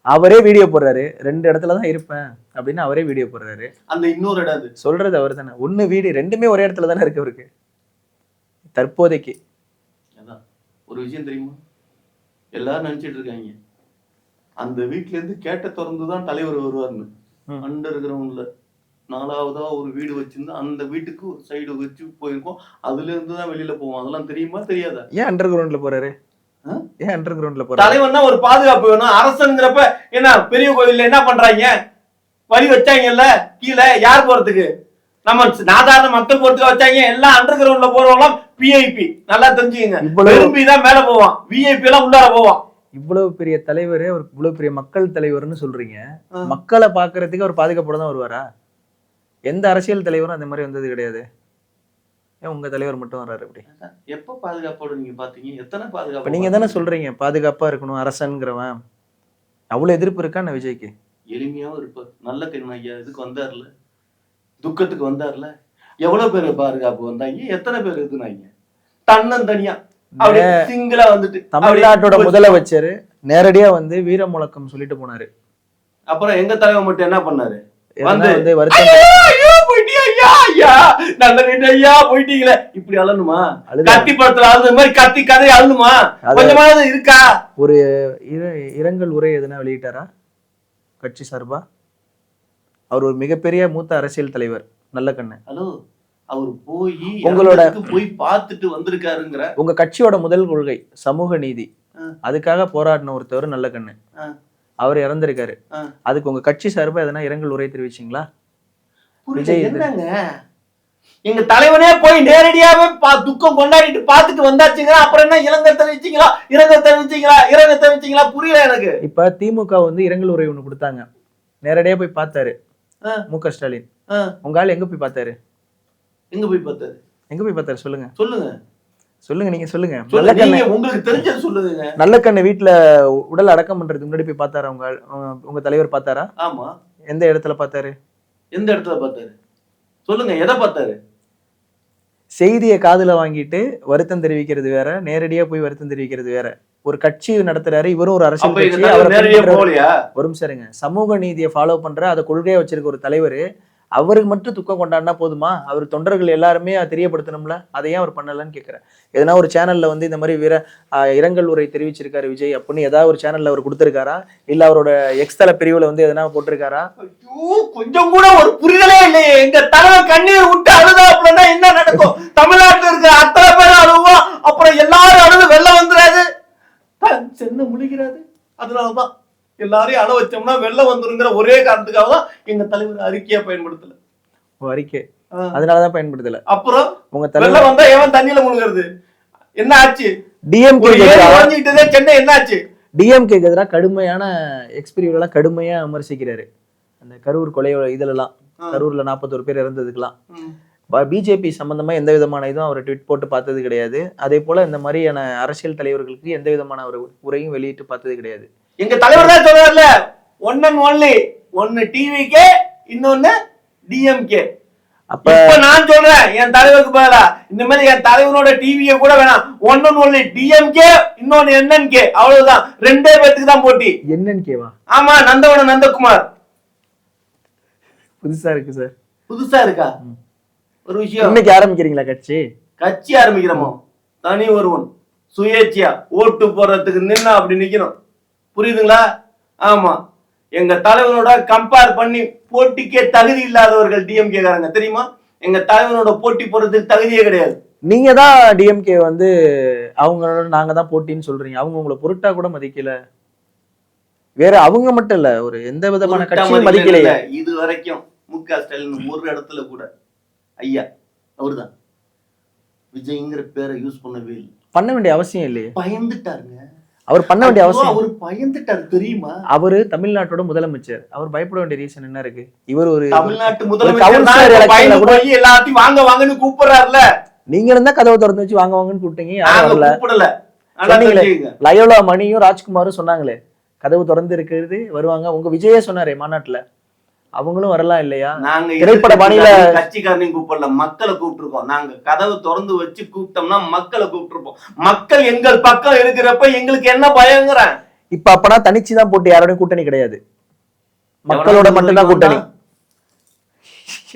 அவரே வீடியோ போடுறாரு. 2 இடத்துல தான் இருப்பேன் அப்படின்னு அவரே வீடியோ போடுறாரு. அந்த இன்னொரு இடம் சொல்றது அவர் தானே. ஒண்ணு வீடு, ரெண்டுமே ஒரே இடத்துல தானே இருக்கு அவருக்கு தற்போதைக்கு. அதான் ஒரு விஷயம் தெரியுமா? எல்லாரும் நினைச்சிட்டு இருக்காங்க அந்த வீட்டுல இருந்து கேட்ட திறந்துதான் தலைவர் வருவார்னு. அண்டர் கிரவுண்ட்ல 4வதா ஒரு வீடு வச்சிருந்தா அந்த வீட்டுக்கு ஒரு சைடு வச்சு போயிருக்கோம். அதுல இருந்துதான் வெளியில போவோம். அதெல்லாம் தெரியுமா தெரியாதா? ஏன் அண்டர் கிரவுண்ட்ல போறாரு? ஏன் அண்டர் கிரவுண்ட்ல போறாரு? தலைவன்னா ஒரு பாதுகாப்பு வேணும். அரசனுங்கிறப்ப என்ன பெரிய கோயில்ல என்ன பண்றாங்க? வழி வச்சாங்கல்ல கீழே, யார் போறதுக்கு? நம்ம சாதாரண மக்கள் போறதுக்கு வச்சாங்க. எல்லாம் அண்டர் கிரவுண்ட்ல போறவங்க விஐபி. நல்லா தெரிஞ்சுக்கங்க. விரும்பி தான் மேல போவான், விஐபி எல்லாம் உள்ளார போவான். இவ்வளவு பெரிய தலைவர், ஒரு இவ்வளவு பெரிய மக்கள் தலைவர்னு சொல்றீங்க. மக்களை பாக்குறதுக்கு அவர் பாதுகாப்போட தான் வருவாரா? எந்த அரசியல் தலைவரும் அந்த மாதிரி வந்தது கிடையாது. ஏன் உங்க தலைவர் மட்டும் வர்றாரு? அப்படி எப்ப பாதுகாப்போட நீங்க பாத்தீங்க? எத்தனை பாதுகாப்பு? நீங்க தானே சொல்றீங்க பாதுகாப்பா இருக்கணும் அரசன்கிறவன். அவ்வளவு எதிர்ப்பு இருக்கா நான் விஜய்க்கு? எளிமையாவும் இருப்பார். நல்ல கண்ணாய்யா இதுக்கு வந்தார்ல, துக்கத்துக்கு வந்தார்ல, எவ்வளவு பேர் பாதுகாப்பு வந்தாங்க, எத்தனை பேர் இதுனாங்க. தன்னந்தனியா சிங்கிளா வந்துட்டு தமிழ்நாட்டோட முதலமைச்சர் நேரடியா வந்து வீர முழக்கம் சொல்லிட்டு போனாரு. அப்புறம் எங்க தலைவர் மட்டும் என்ன பண்ணாரு? போயிட்டீங்களே இப்படி அழணுமா? கத்தி படத்துல அழுது மாதிரி கத்தி கதை அழணுமா? கொஞ்சமாவது இருக்கா? ஒரு இரங்கல் உரை எதுனா வெளியிட்டாரா கட்சி சார்பா? அவர் ஒரு மிகப்பெரிய மூத்த அரசியல் தலைவர் நல்ல கண்ணு. ஹலோ, அவர் போய் உங்களோட போய் பார்த்துட்டு வந்திருக்காருங்கிற. உங்க கட்சியோட முதல் கொள்கை சமூக நீதி. அதுக்காக போராடின ஒருத்தவர் நல்ல கண்ணு. அவர் இறந்திருக்காரு. அதுக்கு உங்க கட்சி சார்பா எதனா இரங்கல் உரை தெரிவிச்சீங்களா? விஜய் என்னங்க, எங்க தலைவனே போய் நேரடியாவே துக்கம் கொண்டாடிட்டு பாத்துட்டு வந்தாச்சுங்க. அப்புறம் என்ன இரங்கல் தெரிவிச்சீங்களா? இரங்கல் தெரிவிச்சீங்களா? இரங்கல் தெரிவிச்சீங்களா? புரியல எனக்கு. இப்ப திமுக வந்து இரங்கல் உரை ஒண்ணு கொடுத்தாங்க. நேரடியா போய் பார்த்தாரு மு.க. ஸ்டாலின். உங்க ஆள் எங்க போய் பார்த்தாரு? எங்க போய் பார்த்தாரு? எங்க போய் பார்த்தாரு? சொல்லுங்க சொல்லுங்க சொல்லுங்க, நீங்க சொல்லுங்க. உங்களுக்கு தெரிஞ்சது சொல்லுங்க. நல்லக்கண்ணு வீட்டுல உடல் அடக்கம் பண்றதுக்கு முன்னாடி போய் பார்த்தாரா உங்க தலைவர்? பார்த்தாரா? ஆமா. எந்த இடத்துல பார்த்தாரு? எந்த இடத்துல பார்த்தாரு? சொல்லுங்க, எதை பார்த்தாரு? செய்தியை காதுல வாங்கிட்டு வருத்தம் தெரிவிக்கிறது வேற, நேரடியா போய் வருத்தம் தெரிவிக்கிறது வேற. ஒரு கட்சி நடத்துறாரு, இவரும் ஒரு அரசியல் அப்ப எங்க கட்சி, தலைவர் அவரை நேரடியா பின்பற்ற- போகலையா? ஒரு நிமிஷம் இருங்க. சமூக நீதியை ஃபாலோ பண்ற, அதை கொள்கையா வச்சிருக்க ஒரு தலைவர், அவருக்கு மட்டும் துக்கம் கொண்டாடினா போதுமா? அவர் தொண்டர்கள் எல்லாருமே அதை தெரியப்படுத்தணும்ல, அதை ஏன் அவர் பண்ணலன்னு கேட்கிறேன். எதனா ஒரு சேனல்ல வந்து இந்த மாதிரி இரங்கல் உரை தெரிவிச்சிருக்காரு விஜய் அப்படின்னு ஏதாவது ஒரு சேனல்ல அவர் கொடுத்திருக்காரா? இல்ல அவரோட எக்ஸ்தல பிரிவுல வந்து எதனா போட்டிருக்காரா? ஐயோ, கொஞ்சம் கூட ஒரு புரிதலே இல்லையே. எங்க தலைவர் கண்ணீர் விட்டு அழுதாப்புலன்னா என்ன நடக்கும்? தமிழ்நாட்டுல இருக்கிற அத்தனை பேர் அழுவோம், அப்புறம் எல்லாரும் அழுது வெள்ளம் வந்துடாது, சென்னை முழிக்கிறாது. அதனாலதான் எல்லாரையும் அழ வச்சோம்னா வெள்ளம் வந்துருங்கிற ஒரே காரணத்துக்காக தான் எங்க தலைவர் அறிக்கையா பயன்படுத்தல. அறிக்கை அதனாலதான் பயன்படுத்தல. அப்புறம் உங்க தலைவர் வெள்ளம் வந்தா எவன் தண்ணியில முழுகிறது? என்ன ஆச்சு? டிஎம்கே சென்னை என்ன ஆச்சு? டிஎம்கே எதிராக கடுமையான எக்ஸ்பிரிவெல்லாம் கடுமையா விமர்சிக்கிறாரு. அந்த கரூர் கொலை இதுலலாம், கரூர்ல 41 பேர் இறந்ததுக்கெல்லாம் பிஜேபி சம்பந்தமா எந்த விதமான இதுவும் அவர் ட்வீட் போட்டு பார்த்தது கிடையாது. அதே போல இந்த மாதிரியான அரசியல் தலைவர்களுக்கு எந்த விதமான ஒரு உரையும் வெளியிட்டு பார்த்தது கிடையாது. எங்க தலைவர் தான் சொல்றாருல, ஒன் அண்ட் ஒன்லி, ஒன்னு டிவிக்கே, இன்னொன்னு டிஎம்கே. அப்ப இப்ப நான் சொல்றேன் என் தலைவருக்கு பதிலா இந்த மாதிரி என் தலைவனோட டிவியை கூட வேணாம், ஒன் அண்ட் ஒன்லி டிஎம்கே, இன்னொன்னு என்என்கே, அவ்வளவுதான். ரெண்டே பேத்துக்கு தான் போட்டி. என்னன்னு ஆமா, நந்தவனம் நந்தகுமார். புதுசா இருக்கு சார். புதுசா இருக்கா? ஒரு விஷயம், இன்னைக்கு ஆரம்பிக்கிறீங்களா கட்சி? கட்சி ஆரம்பிக்கிறோமோ, தனி ஒருவன் சுயேட்சையா ஓட்டு போடுறதுக்கு நின்னா அப்படி நிக்கணும். புரியுதுங்களா? ஆமா, எங்க தலைவனோட கம்பேர் பண்ணி போட்டிக்கே தகுதி இல்லாதவர்கள் டிஎம்கே காரங்க, தெரியுமா? எங்க தலைவனோட போட்டி போடுறதுக்கு தகுதியே கிடையாது. நீங்க தான் டிஎம்கே வந்து அவங்களோட நாங்க தான் போட்டின்னு சொல்றீங்க. அவங்க உங்களை பொருட்டா கூட மதிக்கல. வேற அவங்க மட்டும் இல்ல, ஒரு எந்த விதமான கட்சியும் மதிக்கலையே. இது வரைக்கும் முக ஸ்டாலின் ஒரு இடத்துல கூட ஐயா அவருதான் விஜய்ங்கிற பேரை யூஸ் பண்ணவே இல்லை. பண்ண வேண்டிய அவசியம் இல்லையே. பயந்துட்டாருங்க. அவர் பண்ண வேண்டிய அவசியம். அவர் பயந்துட்டாரு தெரியுமா? அவரு தமிழ்நாட்டோட முதலமைச்சர். அவர் பயப்பட வேண்டிய ரீசன் என்ன இருக்கு? இவர் ஒரு தமிழ்நாட்டு முதலமைச்சர் பயந்து போய் எல்லாத்தையும் வாங்க வாங்கன்னு கூப்பிடுறாருல. நீங்க இருந்தா கதவை திறந்து வச்சு வாங்க வாங்கன்னு கூப்பிட்டீங்க. கூப்பிடல. லயோலா மணியும் ராஜ்குமாரும் சொன்னாங்களே கதவு திறந்து இருக்கிறது வருவாங்க. உங்க விஜயே சொன்னாரே மாநாட்டுல, அவங்களும் வரலாம் இல்லையா? நாங்க திரைப்பட பாணியில கட்சிக்காரனையும் கூப்பிடல, மக்களை கூப்பிட்டுருக்கோம். நாங்க கதவு திறந்து வச்சு கூப்பிட்டோம்னா மக்களை கூப்பிட்டுருப்போம். மக்கள் எங்கள் பக்கம் இருக்கிறப்ப எங்களுக்கு என்ன பயங்கற? இப்ப அப்பனா தனிச்சுதான் போட்டு யாரோடையும் கூட்டணி கிடையாது, மக்களோட மட்டும்தான் கூட்டணி.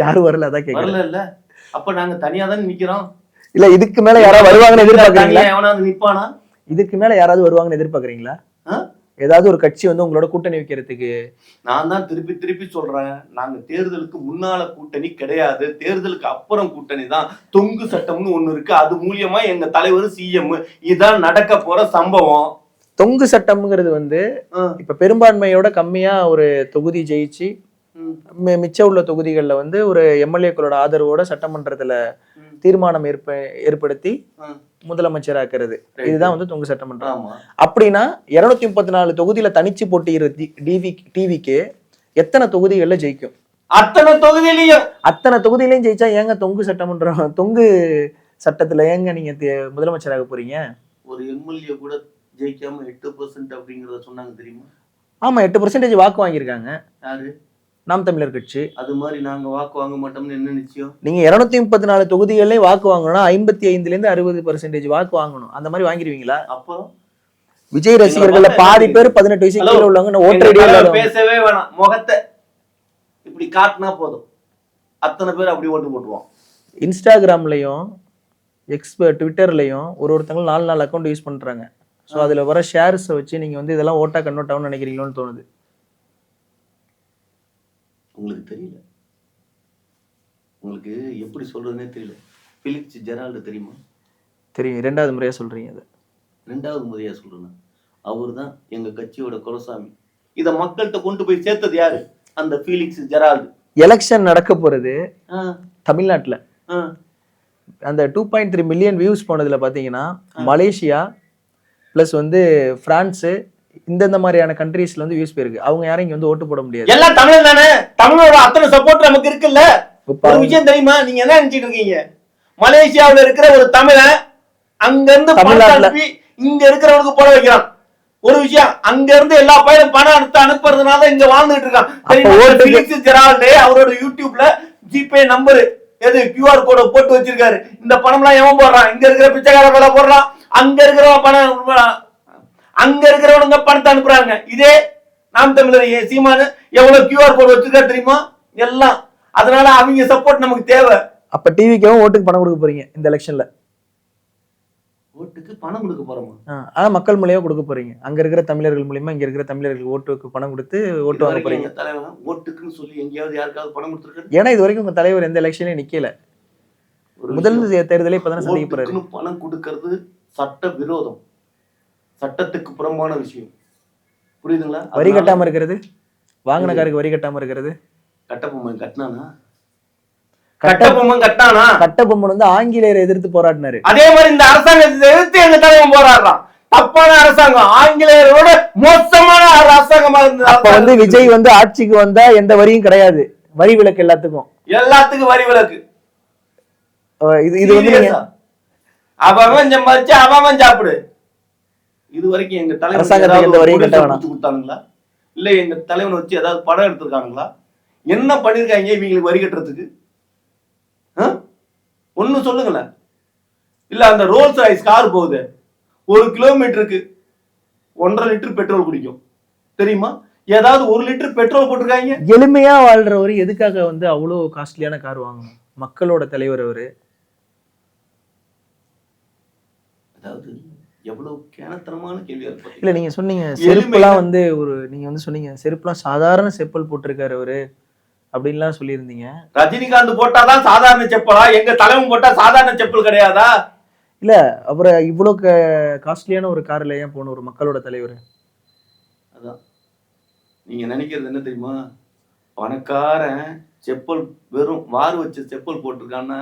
யாரும் வரல, அதான் கேட்கல. இல்ல அப்ப நாங்க தனியா தான் நிக்கிறோம். இல்ல இதுக்கு மேல யாராவது வருவாங்கன்னு எதிர்பார்க்கறீங்களா? எவனாவது நிப்பானா? இதுக்கு மேல யாராவது வருவாங்கன்னு எதிர்பார்க்கறீங்களா? ஏதாவது ஒரு கட்சி வந்து உங்களோட கூட்டணி வைக்கிறதுக்கு? நான் தான் திருப்பி திருப்பி சொல்றேன், நாங்க தேர்தலுக்கு முன்னால கூட்டணி கிடையாது, தேர்தலுக்கு அப்புறம் கூட்டணி தான். தொங்கு சட்டம்னு ஒண்ணு இருக்கு, அது மூலியமா எங்க தலைவர் சிஎம். இதான் நடக்க போற சம்பவம். தொங்கு சட்டம்ங்கிறது வந்து இப்ப பெரும்பான்மையோட கம்மியா ஒரு தொகுதி ஜெயிச்சு மிச்சம் உள்ள தொகுதிகளில் வந்து ஒரு எம்எல்ஏக்களோட ஆதரவோட சட்டமன்றத்துல தீர்மானம் ஏற்படுத்தி முதலமைச்சராக்குறது. இதுதான் வந்து தொங்கு சட்டமன்றம். அப்படின்னா 234 தொகுதியில தனிச்சு போட்டியிற டிவிக்கு எத்தனை தொகுதிகள்ல ஜெயிக்கும்? அத்தனை தொகுதியிலையும் ஜெயிச்சா ஏங்க தொங்கு சட்டமன்றம், தொங்கு சட்டத்துல ஏங்க நீங்க முதலமைச்சராக போறீங்க? ஒரு எம்எல்ஏ கூட ஜெயிக்காம 8% அப்படிங்கறத சொன்னாங்க தெரியுமா? ஆமா, 8% வாக்கு வாங்கியிருக்காங்க. யாரு? நாம் தமிழர் கட்சி. அது மாதிரி நாங்க வாக்கு வாங்க மாட்டோம்னு என்ன நிச்சயம்? நீங்க 234 தொகுதிகள்லயும் வாக்கு வாங்கணும்னா 55% 60% வாக்கு வாங்கணும். அந்த மாதிரி வாங்கிடுவீங்களா? அப்புறம் விஜய் ரசிகர்கள்ல பாதி பேர் 18 வயசுக்கு கீழ உள்ளவங்க ஓட்டரடியா பேசவே வேணாம், முகத்தை இப்படி காட்டினா போதும், அத்தனை பேர் அப்படி ஓட்டு போட்டுருவோம். இன்ஸ்டாகிராம்லயும் ட்விட்டர்லயும் ஒருத்தங்க 4 அக்கௌண்ட் யூஸ் பண்றாங்க. ஸோ அதுல வர ஷேர்ஸை வச்சு நீங்க வந்து இதெல்லாம் ஓட்டா கன்வெர்ட் ஆகும்னு நினைக்கிறீங்களோன்னு தோணுது. உங்களுக்கு தெரியல, உங்களுக்கு எப்படி சொல்றதுன்னே தெரியல. பிலிக்ஸ் ஜெரால்டு தெரியுமா? தெரியும். 2வது முறையா சொல்றீங்க. அது 2வது முறையா சொல்றேன். அவர் தான் எங்க கட்சியோட குலசாமி. இத மக்கள்கிட்ட கொண்டு போய் சேர்த்தது யாரு? அந்த பிலிக்ஸ் ஜெரால்டு. எலெக்ஷன் நடக்க போறது தமிழ்நாட்டுல. அந்த 2.3 மில்லியன் வியூஸ் போனதுல பாத்தீங்கன்னா மலேசியா பிளஸ் வந்து பிரான்ஸ், இந்த மாதிரியான கண்ட்ரீஸ்ல வந்து வியூஸ் போயிருக்கு. அவங்க யாரும் இங்க வந்து ஓட்டு போட முடியாது. எல்லாம் தமிழ் தானே. தமிழோட அத்தனை சப்போர்ட் நமக்கு இருக்குல்ல. ஒரு விஷயம் தெரியுமா? நீங்க என்ன நினைச்சிட்டு இருக்கீங்க? மலேசியாவுல இருக்கிற ஒரு தமிழன் அங்க இருந்து தமிழ்நாட்டுல இங்க இருக்கிறவனுக்கு போட வைக்கிறான். ஒரு விஷயம், அங்க இருந்து எல்லா பையனும் பணம் அனுப்புறதுனால இங்க வாழ்ந்துட்டு இருக்கான். அவரோட யூடியூப்ல ஜிபே நம்பர் எது QR கோட போட்டு வச்சிருக்காரு. இந்த பணம்லாம் எவன் போடுறான்? இங்க இருக்கிற பிச்சைக்கார வேலை போடுறான், அங்க இருக்கிறவன் பணம், அங்க இருக்கிறவனுங்க பணத்தை அனுப்புறாங்க. இதே நாம் தமிழர் சீமானு எவ்வளவு QR கோடு வச்சிருக்காரு தெரியுமா? எல்லாம். அதனால அவங்க சப்போர்ட் நமக்கு தேவை. அப்ப டிவிக்கும் ஓட்டுக்கு பணம் கொடுக்க போறீங்க இந்த எலெக்ஷன்ல? ஓட்டுக்கு பணம் கொடுக்க போறோமா? ஆனா மக்கள் மூலியமா கொடுக்க போறீங்க. அங்க இருக்கிற தமிழர்கள் மூலியமா இங்க இருக்கிற தமிழர்களுக்கு ஓட்டுக்கு பணம் கொடுத்து ஓட்டு வாங்க போறீங்க. தலைவன் ஓட்டுக்குன்னு சொல்லி எங்கேயாவது யாருக்காவது பணம் கொடுத்துருக்காரு? ஏன்னா இது வரைக்கும் உங்க தலைவர் எந்த எலெக்ஷன்லயும் நிக்கல. முதல் தேர்தலே இப்பதானே சந்திக்க போறாரு. பணம் கொடுக்கறது சட்ட விரோதம், சட்டத்துக்கு புறம்பான விஷயம். புரியுதுங்களா? வரி கட்டாம இருக்கிறது, வாங்கின காருக்கு வரி கட்டாம இருக்கிறது. கட்டபொம்மன் கட்டினானா? கட்டபொம்மன் கட்டானா? கட்டபொம்மன் வந்து ஆங்கிலேயரை எதிர்த்து போராடினாரு. அதே மாதிரி இந்த அரசாங்கத்தை எதிர்த்து எங்க தலைவன் போராடுறான். தப்பான அரசாங்கம், ஆங்கிலேயரோட மோசமான அரசாங்கமா இருந்தது. அப்ப வந்து விஜய் வந்து ஆட்சிக்கு வந்தா எந்த வரியும் கிடையாது, வரி விலக்கு எல்லாத்துக்கும். எல்லாத்துக்கும் வரி விலக்கு. இது வந்து அவன் சம்பாதிச்சு அவன் சாப்பிடு. இது வரைக்கும் எங்க தலைவர் எந்த வரியும் கட்ட வேணாம் கொடுத்தானுங்களா? இல்ல எங்க தலைவனை வச்சு ஏதாவது படம் எடுத்திருக்கானுங்களா? என்ன பண்ணிருக்காங்க இவங்களுக்கு வரி கட்டுறதுக்கு? ஒண்ணு சொல்லுங்களேன். இல்ல அந்த ரோல்ஸ் ராய்ஸ் கார் போகுது, 1 கிலோமீட்டருக்கு 1.5 லிட்டர் பெட்ரோல் குடிக்கும் தெரியுமா? ஏதாவது 1 லிட்டர் பெட்ரோல் போட்டிருக்காங்க? எளிமையா வாழ்றவரு எதுக்காக வந்து அவ்வளவு காஸ்ட்லியான கார் வாங்கணும்? மக்களோட தலைவர் அவரு. அதாவது எவ்வளவு கேனத்தனமான கேள்வியா இருக்கு. இல்ல நீங்க சொன்னீங்க செருப்புலாம் வந்து நீங்க வந்து சொன்னீங்க செருப்புலாம் சாதாரண செப்பல் போட்டிருக்காரு அவரு அப்படின்லாம் சொல்லியிருந்தீங்க. ரஜினிகாந்த் போட்டாதான் சாதாரண செப்பலா? எங்க தலைவன் போட்டா சாதாரண செப்பல் கிடையாதா? இல்ல அப்புறம் இவ்வளவு காஸ்ட்லியான ஒரு கார்ல ஏன் போன ஒரு மக்களோட தலைவர்? அதான் நீங்க நினைக்கிறது என்ன தெரியுமா? பணக்காரன் செப்பல் வெறும் வாறு வச்ச செப்பல் போட்டிருக்கான்னா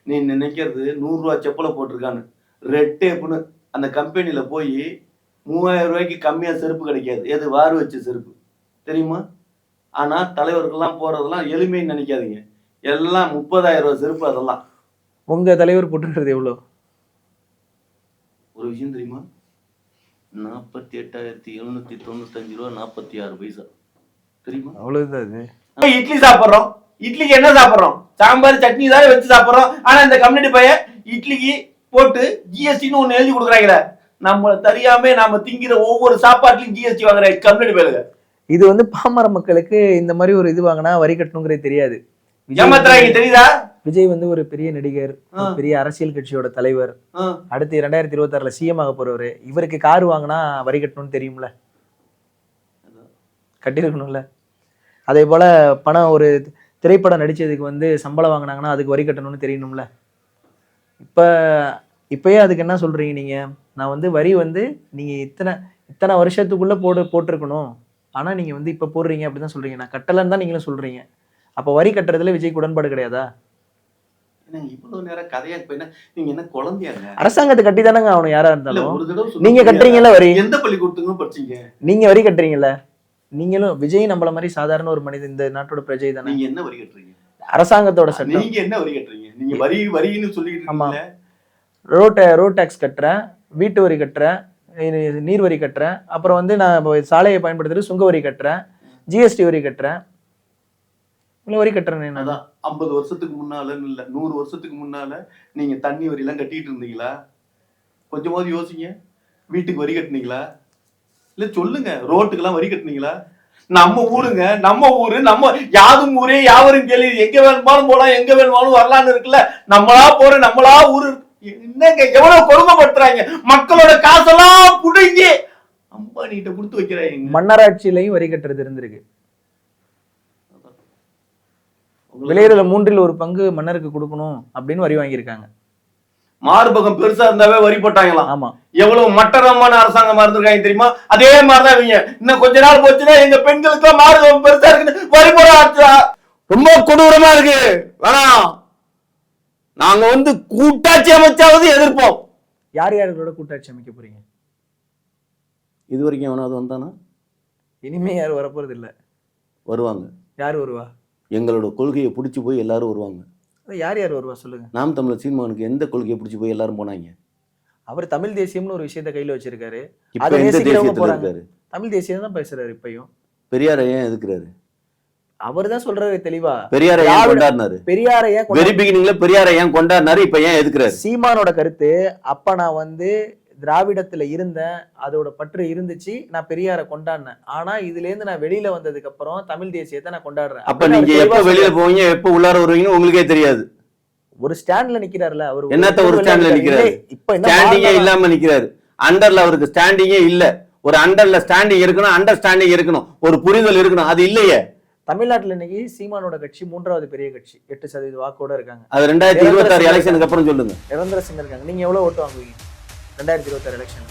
நீ நினைக்கிறது 100 ரூபாய் செப்பலை போட்டிருக்கான்னு. ரெட் டேப்னு அந்த கம்பெனியில போய் 3000 ரூபாய்க்கு கம்மியா செருப்பு கிடைக்காது. எது? வாறு வச்ச செருப்பு தெரியுமா? ஆனா தலைவர்கள்லாம் போறதெல்லாம் எளிமைன்னு நினைக்காதீங்க, எல்லாம் 30,000 ரூபாய் செருப்பு. அதெல்லாம் உங்க தலைவர் போட்டுக்கிறது எவ்வளவு? ஒரு விஷயம் தெரியுமா? 48,795 ரூபா 46 பைசா தெரியுமா? அவ்வளவுதான். அது இட்லி சாப்பிடுறோம், இட்லிக்கு என்ன சாப்பிடுறோம்? சாம்பார் சட்னி தான் வச்சு சாப்பிடுறோம். ஆனா இந்த கம்யூனிட்டி பையன் இட்லிக்கு போட்டு ஜிஎஸ்டின்னு ஒண்ணு எழுதி கொடுக்குறாங்க. நம்ம தெரியாம நாம திங்கிற ஒவ்வொரு சாப்பாட்டுலயும் ஜிஎஸ்டி வாங்குற கம்யூனிட்டி பையலுங்க. இது வந்து பாமர மக்களுக்கு இந்த மாதிரி ஒரு இது வாங்கினா வரி கட்டணுங்கிறது தெரியாது. தெரியுதா? விஜய் வந்து ஒரு பெரிய நடிகர், பெரிய அரசியல் கட்சியோட தலைவர், அடுத்து 2026 சிஎம் ஆக போறவரு. இவருக்கு கார் வாங்கினா வரி கட்டணும்னு தெரியும்ல, கட்டிருக்கணும்ல. அதே போல பணம் ஒரு திரைப்படம் நடிச்சதுக்கு வந்து சம்பளம் வாங்கினாங்கன்னா அதுக்கு வரி கட்டணும்னு தெரியணும்ல. இப்பயே அதுக்கு என்ன சொல்றீங்க நீங்க? நான் வந்து வரி வந்து நீங்க இத்தனை வருஷத்துக்குள்ள போட்டிருக்கணும், ஆனா நீங்க வந்து இப்ப போடுறீங்க அப்படிதான் சொல்றீங்க. நான் கட்டலன்னு தான் நீங்களும் சொல்றீங்க. அப்ப வரி கட்டுறதுல விஜய்க்கு உடன்பாடு கிடையாதா? இவ்வளவு நேரம் கதையா போயினா நீங்க என்ன குழந்தையாங்க? அரசாங்கத்தை கட்டி தானங்க அவனு யாரா இருந்தாலும். நீங்க கட்டுறீங்கல்ல வரி. எந்த பள்ளிக்கூடத்துக்கு படிச்சீங்க? நீங்க வரி கட்டுறீங்கல்ல. நீங்களும் விஜய் நம்மள மாதிரி சாதாரண ஒரு மனிதன், இந்த நாட்டோட பிரஜை தானே. நீங்க என்ன வரி கட்டுறீங்க? அரசாங்கத்தோட சட்டம். நீங்க என்ன வரி கட்டுறீங்க? நீங்க வரின்னு சொல்லிட்டு இருக்கீங்க. ரோட் டாக்ஸ் கட்டுறேன், வீட்டு வரி கட்டுறேன், நீர் வரி கட்டுறேன், அப்புறம் வந்து நான் சாலையை பயன்படுத்துறது சுங்க வரி கட்டுறேன், ஜிஎஸ்டி வரி கட்டுறேன், வரி கட்டுறேன். 50 வருஷத்துக்கு முன்னால இல்ல 100 வருஷத்துக்கு முன்னால நீங்க தண்ணி வரி எல்லாம் கட்டிட்டு இருந்தீங்களா? கொஞ்சமாவது யோசிங்க. வீட்டுக்கு வரி கட்டினீங்களா? இல்ல சொல்லுங்க, ரோட்டுக்கு எல்லாம் வரி கட்டினீங்களா? நம்ம ஊருங்க, நம்ம ஊரு, நம்ம யாதும் ஊரே யாவரும் கேள்வி. எங்க வேணுமாலும் போலாம், எங்க வேணுமாலும் வரலான்னு இருக்குல்ல. நம்மளா போற, நம்மளா ஊரு. என்னங்க எவ்வளவு கொடுமைப்படுத்துறாங்க. மக்களோட காசெல்லாம் புடுங்கி அம்பானிட்ட கொடுத்து வைக்கிறாங்க. மன்னராட்சியிலையும் வரி கட்டுறது இருந்திருக்கு. விளையிறதுல 1/3 பங்கு மன்னருக்கு கொடுக்கணும் அப்படின்னு வரி வாங்கியிருக்காங்க. மார்பகம் பெருசா இருந்தாவே வரி போட்டாங்களாம். ஆமா. எவ்வளவு மட்டரமான அரசாங்கமா இருந்திருக்காங்க தெரியுமா? அதே மாதிரிதான் இவங்க. இன்னும் கொஞ்ச நாள் போச்சுன்னா எங்க பெண்களுக்கு மார்பகம் பெருசா இருக்குன்னு வரி போட ஆரம்பிச்சா ரொம்ப கொடூரமா இருக்கு. வேணாம், நாங்க வந்து கூட்டாட்சி அமைச்சாவது எதிர்ப்போம். யார் யாரோட கூட்டாட்சி அமைக்க போறீங்க? இது வரைக்கும் எவனாவது வந்தானா? இனிமே யாரும் வரப்போறது இல்ல. வருவாங்க. யார் வருவா? எங்களோட கொள்கையை பிடிச்சி போய் எல்லாரும் வருவாங்க. யார் வருவா சொல்லுங்க. நாம் தமிழர் சீமானுக்கு எந்த கொள்கையை பிடிச்சி போய் எல்லாரும் போனாங்க? அவர் தமிழ் தேசியம்னு ஒரு விஷயத்த கையில வச்சிருக்காரு. இப்ப எந்த தேசியத்துல இருக்காரு? தமிழ் தேசியம் தான் பேசுறாரு. இப்பயும் பெரியாரை ஏன் எதுக்குறாரு? அவர்தான் சொல்றாரு தெளிவா. பெரியாரை ஏன் கொண்டாடினாரு? பெரியாரை ஏன் வெரி பிகினிங்ல பெரியாரை ஏன் கொண்டாடினாரு, இப்ப ஏன் எதுக்குறாரு? சீமானோட கருத்து, அப்ப நான் திராவிடத்துல இருந்தேன், அதோட பற்று இருந்துச்சு, நான் பெரியாரை கொண்டாடினேன். ஆனா இதுல இருந்து நான் வெளியில வந்ததுக்கு அப்புறம் தமிழ் தேசியத்தை நான் கொண்டாடுறேன். அப்ப நீங்க எப்ப வெளியில போவீங்க, எப்ப உள்ளார வருவீங்கன்னு உங்களுக்கே தெரியாது. ஒரு ஸ்டாண்ட்ல நிக்கிறாருல அவரு. என்னத்த ஒரு ஸ்டாண்ட்ல நிக்கிறாரு? இப்ப ஸ்டாண்டிங்கே இல்லாம நிக்கிறாரு. அண்டர்ல அவருக்கு ஸ்டாண்டிங்கே இல்ல. ஒரு அண்டர்ல ஸ்டாண்டிங் இருக்கணும், அண்டர்ஸ்டாண்டிங் இருக்கணும், ஒரு புரிதல் இருக்கணும். அது இல்லையே. தமிழ்நாட்டுல இன்னைக்கு சீமானோட கட்சி 3வது பெரிய கட்சி, 8% வாக்கோட இருக்காங்க. அது 2026 எலெக்ஷனுக்கு அப்புறம் சொல்லுங்க. நிரந்தர சிங்கம் இருக்காங்க. நீங்க எவ்வளவு ஓட்டு வாங்குவீங்க 2026 எலெக்ஷன்?